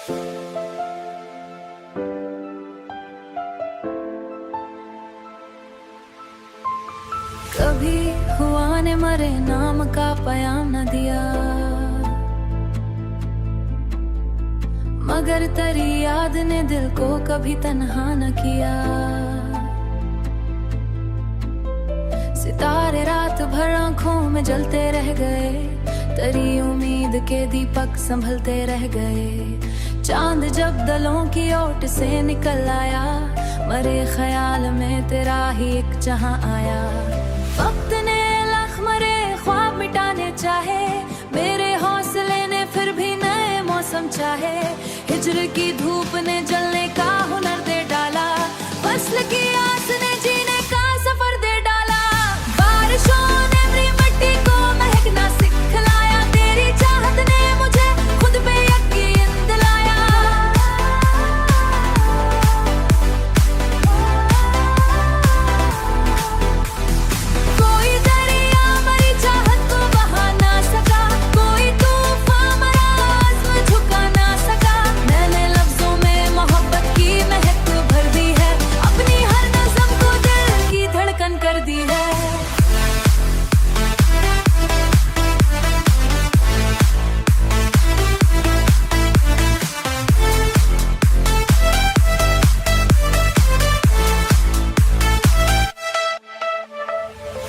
कभी हुआ ने मरे नाम का पयाम न दिया, मगर तेरी याद ने दिल को कभी तन्हा न किया। सितारे रात भर आंखों में जलते रह गए, तेरी उम्मीद के दीपक संभलते रह गए। चांद जब दलों की ओट से निकल आया, मरे ख्याल में तेरा ही एक जहां आया। वक्त ने लाख मरे ख्वाब मिटाने चाहे, मेरे हौसले ने फिर भी नए मौसम चाहे। हिज्र की धूप ने जलने का हुनर दे डाला, फसल की आस ने जीने का सफर दे डाला। बारिशों ने मेरी मिट्टी को महकना सिखलाया, तेरी चाहत ने मुझे खुद पे यकीन दिलाया। कोई दरिया मरी चाहत को बहा ना सका, कोई तूफान मरा आज़्म झुका ना सका। मैंने लफ्जों में मोहब्बत की महक भर दी है, अपनी हर नज़म को दिल की धड़कन कर दी है।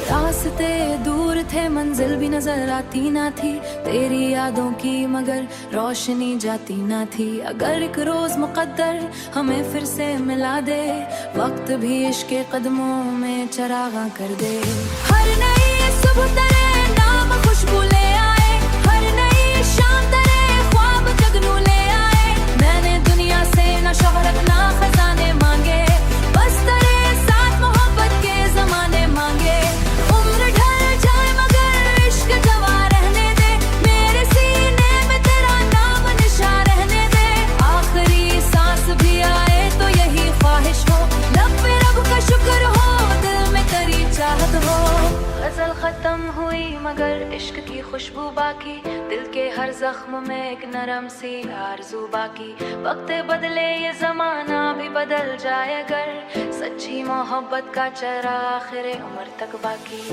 रास्ते दूर थे, मंजिल भी नजर आती ना थी, तेरी यादों की मगर रोशनी जाती ना थी। अगर एक रोज मुकद्दर हमें फिर से मिला दे, वक्त भी इश्क के कदमों में चरागा कर दे। हर नई सुबह तेरे नाम खुशबू ले आए, हर नई शाम तेरे ख्वाब जगनू ले आए। मैंने दुनिया से ना शोहरत ना खजाने मांगे, बस तेरे साथ मोहब्बत के जमाने मांगे। उम्र ढल जाए मगर इश्क जवा रहने दे, मेरे सीने में तेरा नाम निशा रहने दे। आखिरी सांस भी आए तो यही ख्वाहिश हो, लब पे रब का शुक्र हो, दिल में तेरी चाहत हो। गजल खत्म हुई मगर इश्क की खुशबू बाकी, दिल के हर जख्म में एक नरम सी आरज़ू बाकी। वक्त बदले ये जमाना भी बदल जाए, अगर सच्ची मोहब्बत का चेहरा आखिर उम्र तक बाकी।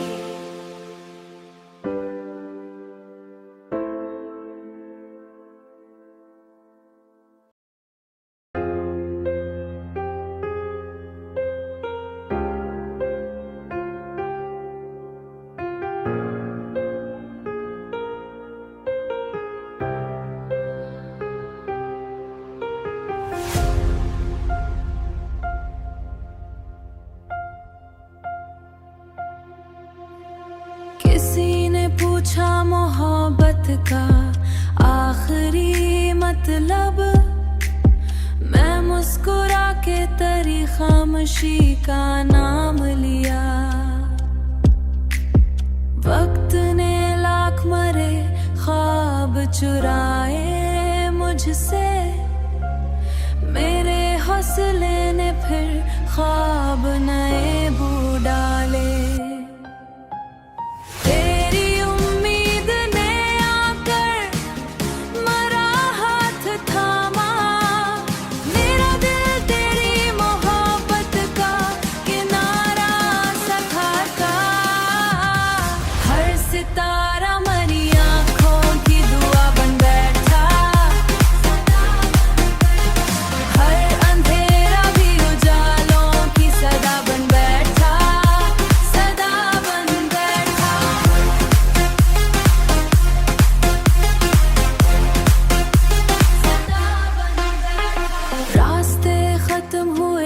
किसी ने पूछा मोहब्बत का आखिरी मतलब, मैं मुस्कुरा के तेरी खामोशी का नाम लिया। वक्त ने लाख मरे ख्वाब चुराए मुझसे, मेरे हौसले ने फिर ख्वाब नए बू डाले।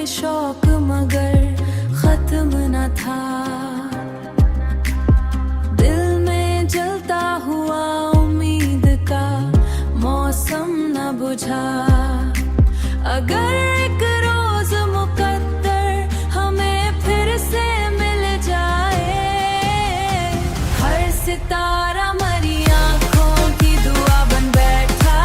शौक मगर खत्म न था, दिल में जलता हुआ उम्मीद का मौसम न बुझा। अगर एक रोज मुकद्दर हमें फिर से मिल जाए, हर सितारा मरी आंखों की दुआ बन बैठा।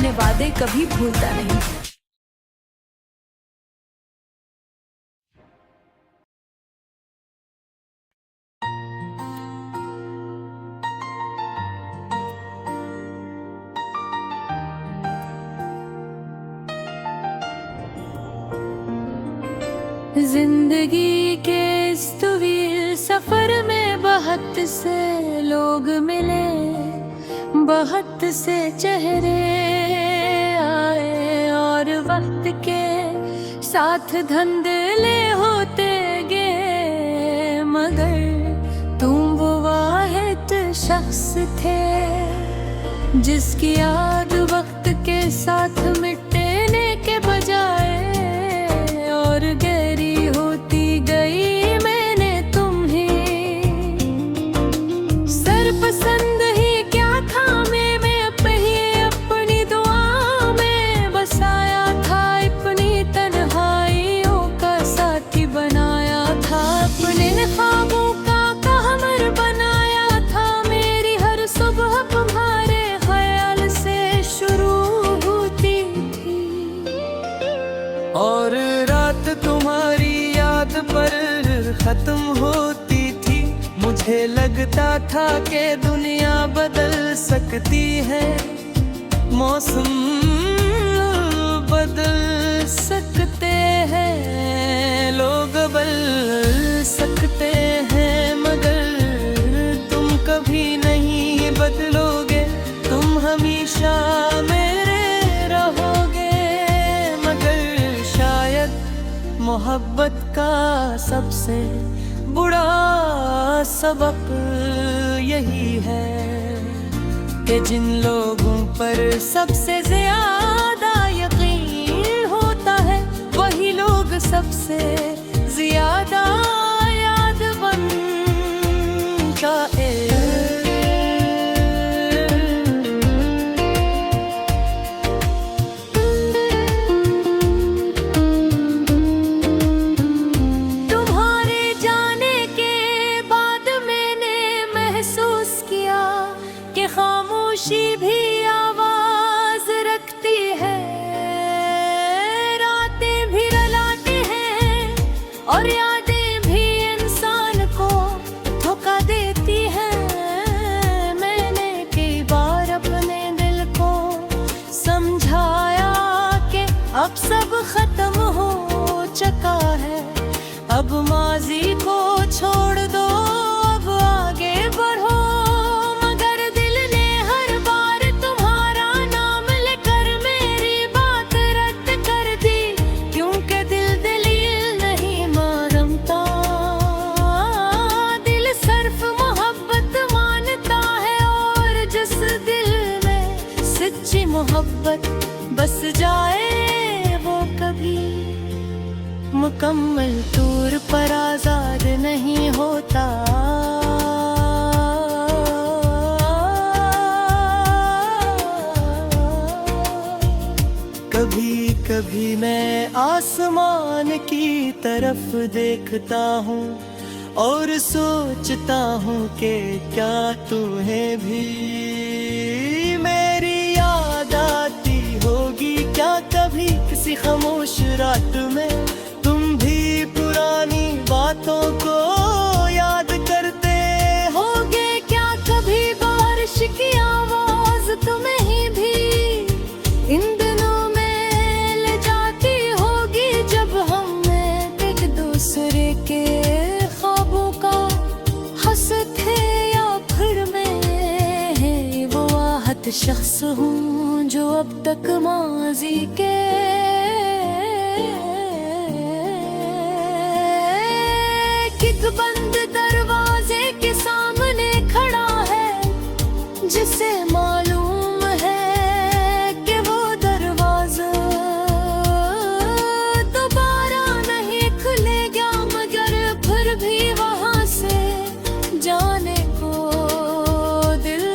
अपने वादे कभी भूलता नहीं। जिंदगी के इस तवील सफर में बहुत से लोग मिले, बहुत से चेहरे आए और वक्त के साथ धुंधले होते गए, मगर तुम वो वाहिद शख्स थे जिसकी याद वक्त के साथ मिटने के बजाय और गहरी होती गई। मैंने तुम्हें सरपसंद ही क्या था, मैं अपनी दुआ में बसाया था, अपनी तन्हाइयों का साथी बनाया था, अपने ख्वाबों का कहमर बनाया था। मेरी हर सुबह तुम्हारे ख्याल से शुरू होती थी और रात तुम्हारी याद पर खत्म होती थी। मुझे लगता था कि दुनिया बदल सकती है, मौसम बदल सकते हैं, लोग बदल सकते हैं, मगर तुम कभी नहीं बदलोगे, तुम हमेशा मेरे रहोगे। मगर शायद मोहब्बत का सबसे बुरा सबक यही है कि जिन लोगों पर सबसे ज्यादा यकीन होता है, वही लोग सबसे ज्यादा याद बन जाए। खामोशी भी आवाज रखती है, रातें भी रुलाती हैं और यादें भी इंसान को धोखा देती हैं। मैंने कई बार अपने दिल को समझाया कि अब सब खत्म हो चुका है, अब माजी को छोड़ दो, अब आगे बढ़ो। मोहब्बत बस जाए वो कभी मुकम्मल तौर पर आजाद नहीं होता। कभी कभी मैं आसमान की तरफ देखता हूँ और सोचता हूँ कि क्या तुम्हें भी मेरी याद आती होगी, क्या कभी किसी खामोश रात में तुम भी पुरानी बातों को याद करते होगे, क्या कभी बारिश की आवाज तुम्हें भी इन दिनों में ले जाती होगी, जब हम एक दूसरे के ख्वाबों का हंसते थे, या फिर मैं वो आहत शख्स हूँ जो अब तक माजी के एक बंद दरवाजे के सामने खड़ा है, जिसे मालूम है कि वो दरवाजा दोबारा नहीं खुलेगा, मगर फिर भी वहां से जाने को दिल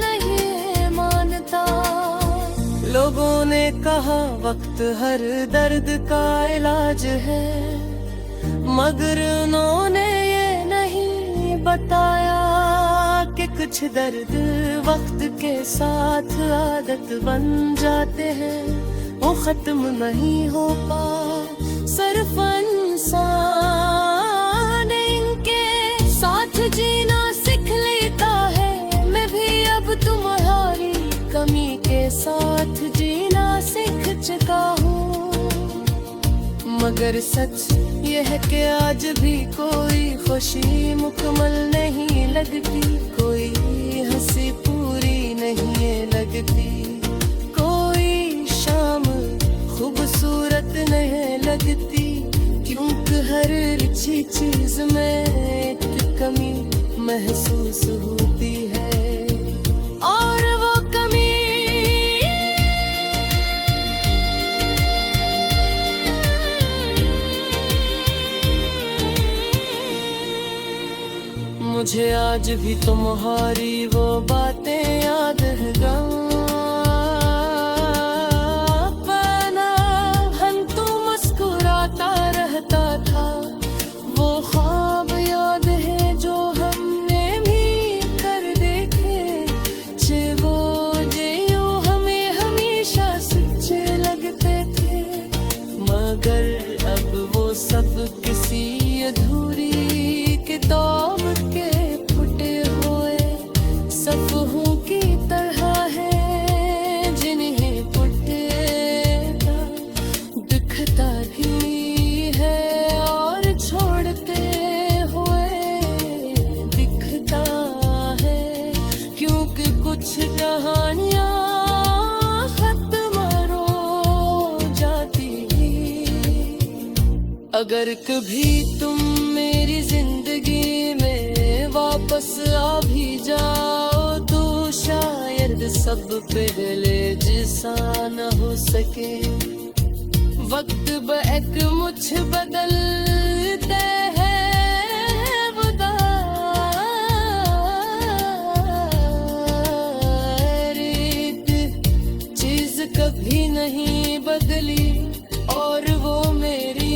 नहीं मानता। लोगों ने कहा वक्त हर दर्द का इलाज है, मगर उन्होंने ये नहीं बताया कि कुछ दर्द वक्त के साथ आदत बन जाते हैं, वो खत्म नहीं हो पा सिर्फ इंसान इनके साथ जीना सीख लेता है। मैं भी अब तुम्हारी कमी के साथ जीना सीख चुका हूँ, मगर सच ये है कि आज भी कोई खुशी मुकम्मल नहीं लगती, कोई हंसी पूरी नहीं लगती, कोई शाम खूबसूरत नहीं लगती, क्योंकि हर अच्छी चीज में एक कमी महसूस होती है। और वो कमी मुझे आज भी तुम्हारी वो बातें याद है। अपना हंतु मुस्कुराता रहता था, वो ख्वाब याद है जो हमने भी कर देखे, जे वो जे यूं हमें हमेशा सच्चे लगते थे, मगर अब वो सब किसी अधूरी किताब के फुटे हुए सफ़हों की तरह है, जिन्हें पुटेगा दिखता भी है और छोड़ते हुए दिखता है, क्योंकि कुछ कहानियाँ खत्म हो जाती। अगर कभी तुम मेरी जिंदगी में वापस आ भी जाओ तो शायद सब पहले जैसा न हो सके, वक्त बएक मुझ बदलते हैं खुदा, एक चीज कभी नहीं बदली और वो मेरी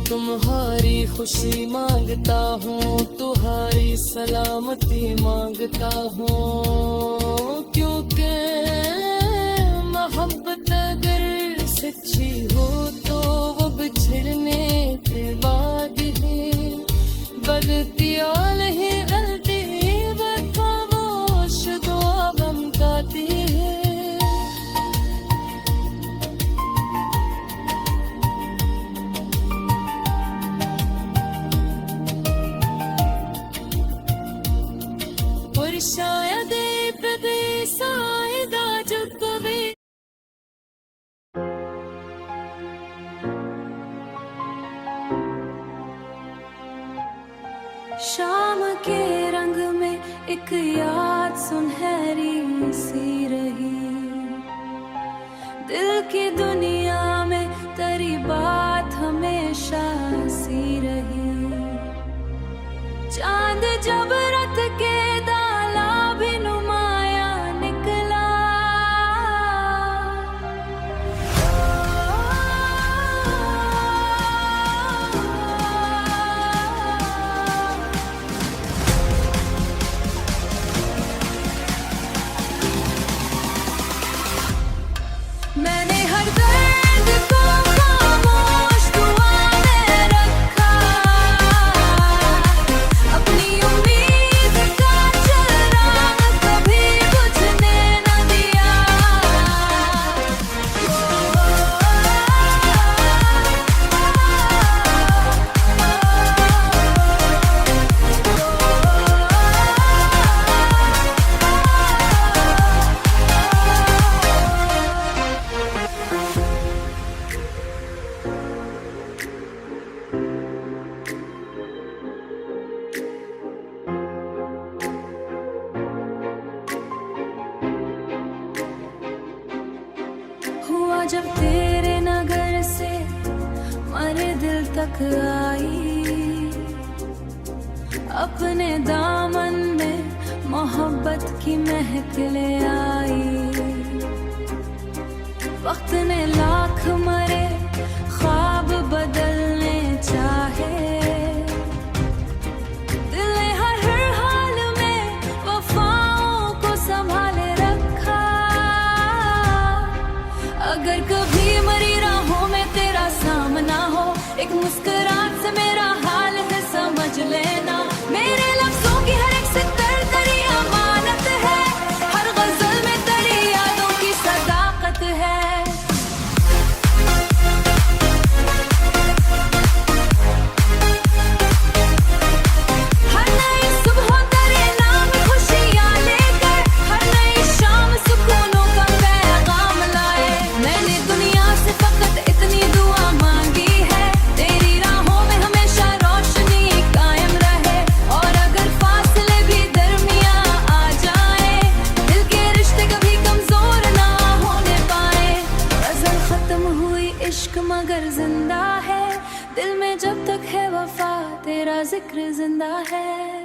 तुम्हारी खुशी मांगता हूँ, तुम्हारी सलामती मांगता हूँ, क्योंकि मोहब्बत अगर सच्ची हो तो वो बिछड़ने के बाद ही बदती और ही गलती बदखामोश दुआ गम गाती है। शायद शाम के रंग में एक याद सुनहरी सी रही, दिल की दुनिया में तेरी बात हमेशा सी रही, चांद जब रात के दाला भी नुमाया निकला, मैंने हर दर्द को खामोश दुआ में रखा, अपनी उम्मीद का चिराग कभी बुझने न दिया। हुआ जब तेरे नगर से मरे दिल तक आई, अपने दामन में मोहब्बत की महक ले आई, वक्त ने लाख मरे ख्वाब बदलने चाहे, दिल ने हर हाल में वफाओं को संभाले रखा। अगर कभी मरी राहों में तेरा सामना हो, एक मुस्कुराहट से मेरा हाल है समझ लेना। मेरे लफ्जों की हर एक सितर तेरी अमानत है, हर गजल में तेरी यादों की सदाकत है। हर नई सुबह तेरे नाम खुशियाँ लेकर, हर नई शाम सुकूनों का पैगाम लाए। मैंने दुनिया से फकत इतनी दुआ मांगी है, तेरी राहों में हमेशा रोशनी कायम रहे। और अगर फासले भी दरमियाँ आ जाए, दिल के रिश्ते कभी कमजोर ना होने पाए। गजल खत्म हुई इश्क मगर जिंदा है, दिल में जब तक है वफा तेरा जिक्र जिंदा है।